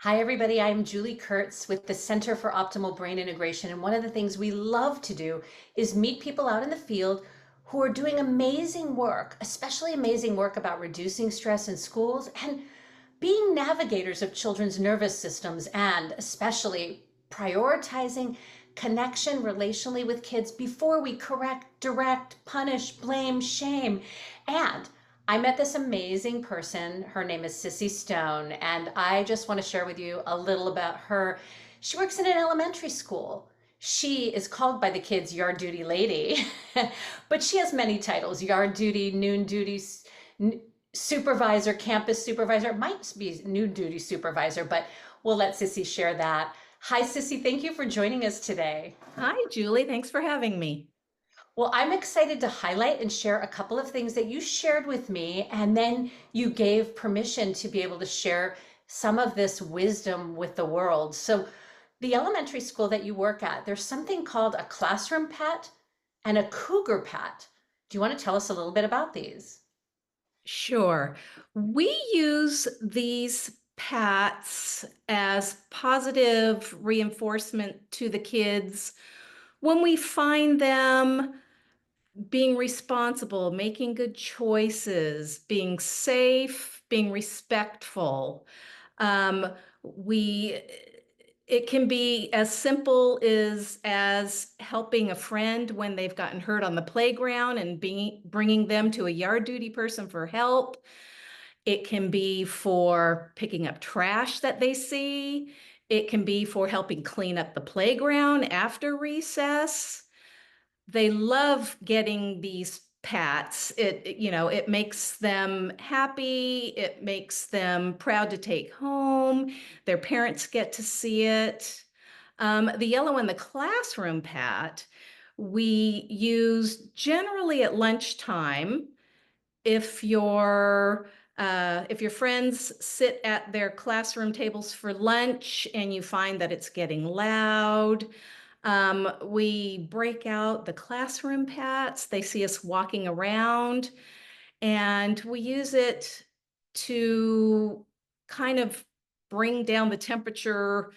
Hi, everybody. I'm Julie Kurtz with the Center for Optimal Brain Integration. And one of the things we love to do is meet people out in the field who are doing amazing work, especially amazing work about reducing stress in schools and being navigators of children's nervous systems, and especially prioritizing connection relationally with kids before we correct, direct, punish, blame, shame. And I met this amazing person. Her name is Sissy Stone, and I just want to share with you a little about her. She works in an elementary school. She is called by the kids Yard Duty Lady, but she has many titles: Yard Duty, Noon Duty, Supervisor, Campus Supervisor. It might be Noon Duty Supervisor, but we'll let Sissy share that. Hi, Sissy. Thank you for joining us today. Hi, Julie. Thanks for having me. Well, I'm excited to highlight and share a couple of things that you shared with me, and then you gave permission to be able to share some of this wisdom with the world. So, the elementary school that you work at, there's something called a classroom pet and a cougar pet. Do you want to tell us a little bit about these? Sure. We use these pats as positive reinforcement to the kids when we find them being responsible, making good choices, being safe, being respectful. Um, we it can be as simple as helping a friend when they've gotten hurt on the playground and bringing them to a yard duty person for help. It can be for picking up trash that they see. It can be for helping clean up the playground after recess. They love getting these pats. It makes them happy. It makes them proud to take home. Their parents get to see it. The yellow in the classroom pat, we use generally at lunchtime if your friends sit at their classroom tables for lunch and you find that it's getting loud, we break out the classroom pats. They see us walking around, and we use it to kind of bring down the temperature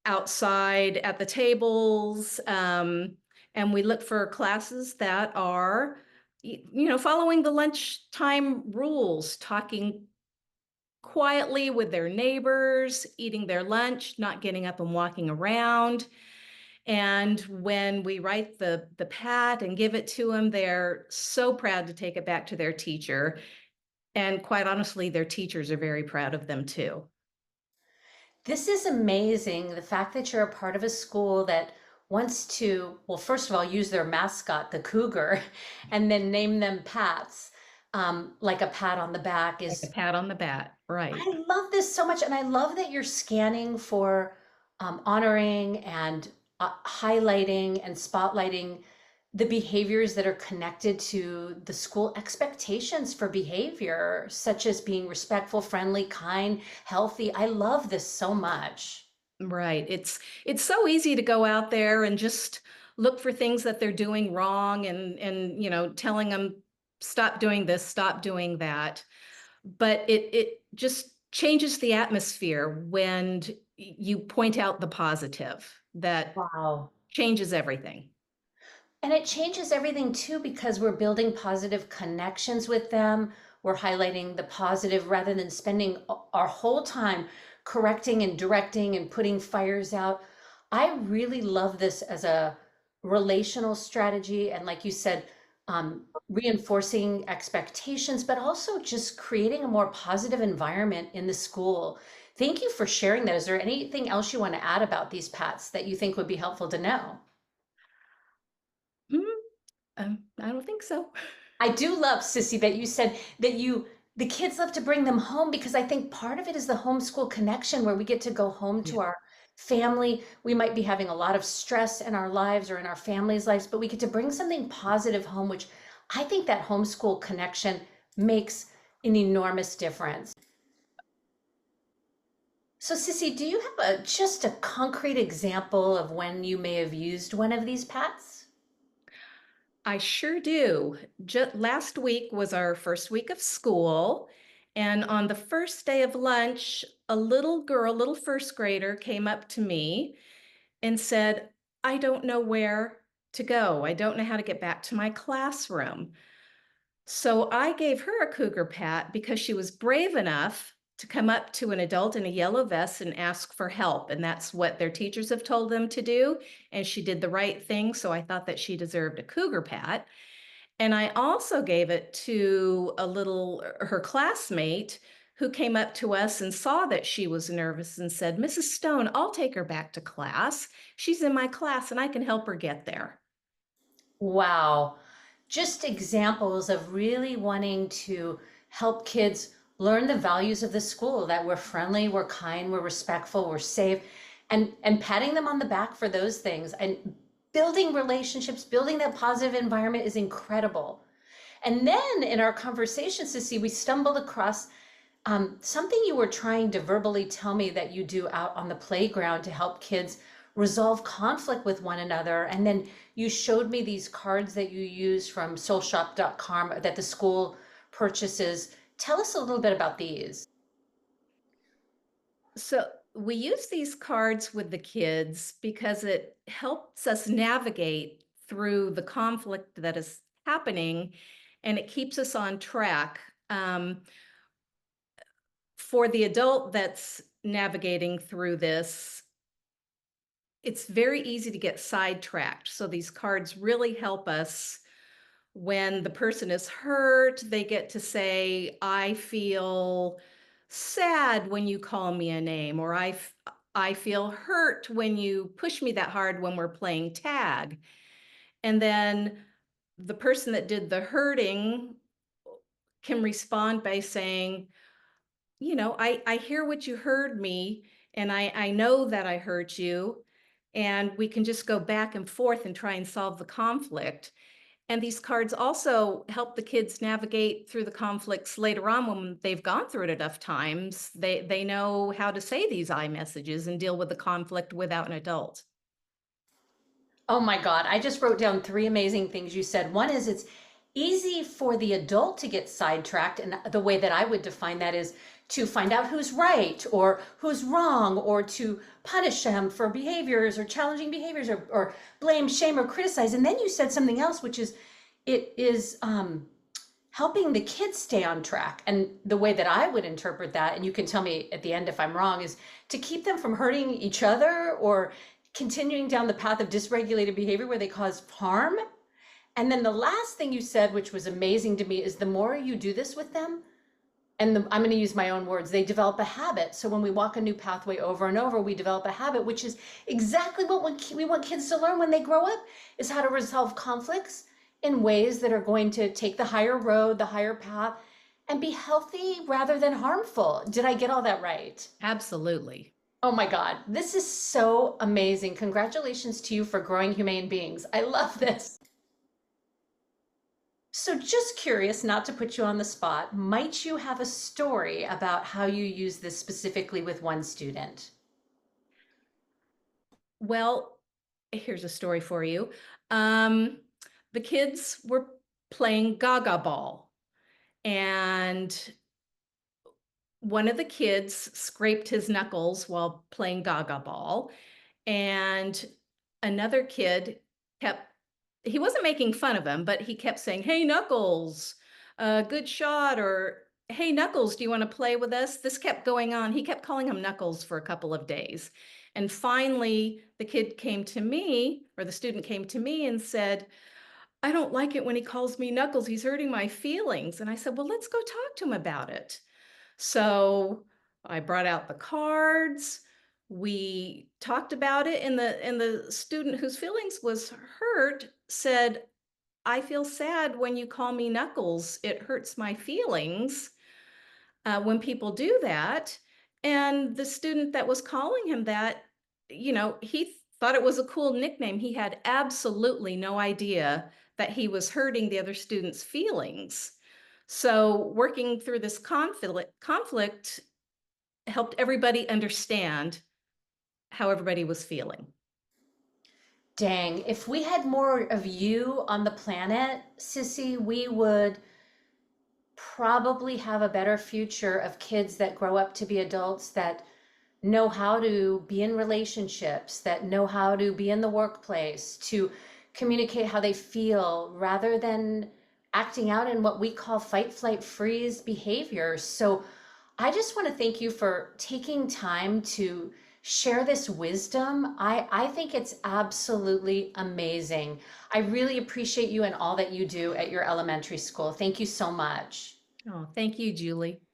outside at the tables. And we look for classes that are, following the lunchtime rules, talking quietly with their neighbors, eating their lunch, not getting up and walking around. And when we write the pat and give it to them, they're so proud to take it back to their teacher. And quite honestly, their teachers are very proud of them too. This is amazing. The fact that you're a part of a school that wants to, well, first of all, use their mascot, the cougar, and then name them Pats, like a pat on the back Like a is, pat on the back, right? I love this so much. And I love that you're scanning for honoring and highlighting and spotlighting the behaviors that are connected to the school expectations for behavior, such as being respectful, friendly, kind, healthy. I love this so much. Right. It's so easy to go out there and just look for things that they're doing wrong and telling them stop doing this, stop doing that. But it just changes the atmosphere when you point out the positive. That Wow. changes everything. And it changes everything too because we're building positive connections with them. We're highlighting the positive rather than spending our whole time correcting and directing and putting fires out. I really love this as a relational strategy. And like you said, reinforcing expectations, but also just creating a more positive environment in the school. Thank you for sharing that. Is there anything else you want to add about these Pats that you think would be helpful to know? Mm, I don't think so. I do love, Sissy, that you said that the kids love to bring them home because I think part of it is the homeschool connection where we get to go home Yeah. to our family. We might be having a lot of stress in our lives or in our families' lives, but we get to bring something positive home, which I think that homeschool connection makes an enormous difference. So, Sissy, do you have just a concrete example of when you may have used one of these pets? I sure do. Just last week was our first week of school, And on the first day of lunch, a little girl, little first grader, came up to me and said, I don't know where to go. I don't know how to get back to my classroom. So I gave her a cougar pat because she was brave enough to come up to an adult in a yellow vest and ask for help. And that's what their teachers have told them to do. And she did the right thing. So I thought that she deserved a cougar pat. And I also gave it to her classmate who came up to us and saw that she was nervous and said, Mrs. Stone, I'll take her back to class. She's in my class and I can help her get there. Wow. Just examples of really wanting to help kids learn the values of the school, that we're friendly, we're kind, we're respectful, we're safe, and patting them on the back for those things and building relationships, building that positive environment is incredible. And then in our conversation, Sissy, we stumbled across something you were trying to verbally tell me that you do out on the playground to help kids resolve conflict with one another. And then you showed me these cards that you use from soulshop.com that the school purchases. Tell us a little bit about these. So we use these cards with the kids because it helps us navigate through the conflict that is happening and it keeps us on track. For the adult that's navigating through this, it's very easy to get sidetracked. So these cards really help us when the person is hurt. They get to say, I feel sad when you call me a name, or I feel hurt when you push me that hard when we're playing tag. And then the person that did the hurting can respond by saying, I hear what you heard me, and I know that I hurt you, and we can just go back and forth and try and solve the conflict. And these cards also help the kids navigate through the conflicts later on when they've gone through it enough times. They know how to say these I messages and deal with the conflict without an adult. Oh my God, I just wrote down three amazing things you said. One is it's easy for the adult to get sidetracked. And the way that I would define that is to find out who's right or who's wrong, or to punish them for behaviors or challenging behaviors, or blame, shame, or criticize. And then you said something else, which is it is helping the kids stay on track. And the way that I would interpret that, and you can tell me at the end if I'm wrong, is to keep them from hurting each other or continuing down the path of dysregulated behavior where they cause harm. And then the last thing you said, which was amazing to me, is the more you do this with them, I'm going to use my own words, they develop a habit. So when we walk a new pathway over and over, we develop a habit, which is exactly what we want kids to learn when they grow up, is how to resolve conflicts in ways that are going to take the higher road, the higher path, and be healthy rather than harmful. Did I get all that right? Absolutely. Oh my God, this is so amazing. Congratulations to you for growing humane beings. I love this. So, just curious, not to put you on the spot, might you have a story about how you use this specifically with one student? Well, here's a story for you. Um, the kids were playing Gaga Ball, and one of the kids scraped his knuckles while playing Gaga Ball, and another kid kept, he wasn't making fun of him, but he kept saying, Hey, Knuckles, good shot, or Hey, Knuckles, do you want to play with us? This kept going on. He kept calling him Knuckles for a couple of days. And finally, the kid came to me, or the student came to me and said, I don't like it when he calls me Knuckles. He's hurting my feelings. And I said, Well, let's go talk to him about it. So I brought out the cards. We talked about it, and the student whose feelings was hurt said, I feel sad when you call me Knuckles. It hurts my feelings when people do that. And the student that was calling him that, he thought it was a cool nickname. He had absolutely no idea that he was hurting the other student's feelings. So working through this conflict helped everybody understand how everybody was feeling. Dang, if we had more of you on the planet, Sissy, we would probably have a better future of kids that grow up to be adults that know how to be in relationships, that know how to be in the workplace, to communicate how they feel rather than acting out in what we call fight, flight, freeze behaviors. So I just want to thank you for taking time to share this wisdom. I think it's absolutely amazing. I really appreciate you and all that you do at your elementary school. Thank you so much. Oh, thank you, Julie.